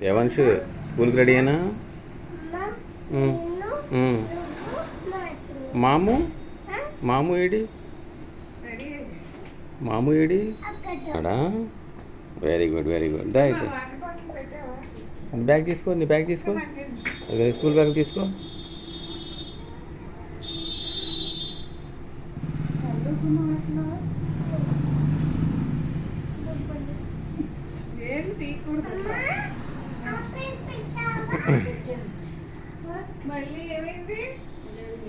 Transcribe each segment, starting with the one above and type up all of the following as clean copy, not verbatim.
దేవాన్షు స్కూల్కి రెడీ అయినా? మాము మాము ఏడి? మాము ఏడి? అడా వెరీ గుడ్ వెరీ గుడ్. దా అయితే బ్యాగ్ తీసుకో, నీ బ్యాగ్ తీసుకో, స్కూల్ బ్యాగ్ తీసుకో. మళ్ళీ ఏమైంది?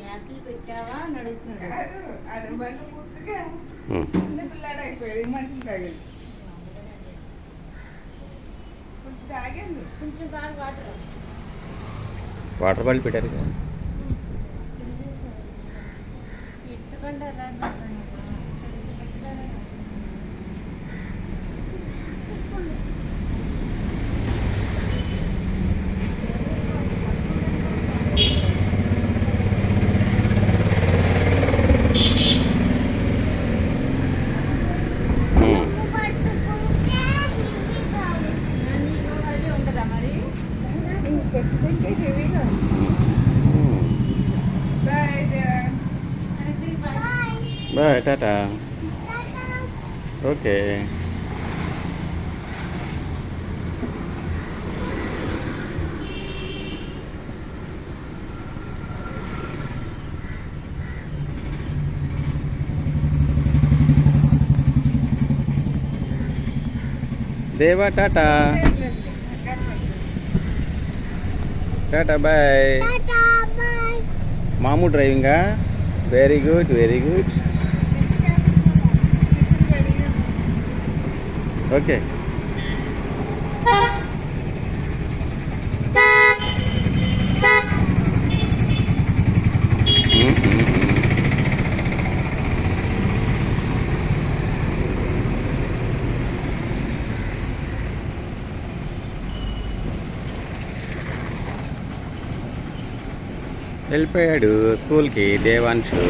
యాపిల్ పెట్టావా అని అడుగుతున్నాడు. అది మళ్ళీ పూర్తిగా చిన్న పిల్లాడు అయిపోయాడు. మనుషులు తాగేది కొంచెం తాగండి, కొంచెం తాగి వాటర్ బాటిల్ పెట్టారు కదా. ఎట్టుకంటే bye tata. Okay. Deva tata. Tata bye. మామూ డ్రైవింగా? Very good very good. Okay. వెళ్ళిపోయాడు స్కూల్కి దేవాన్షు.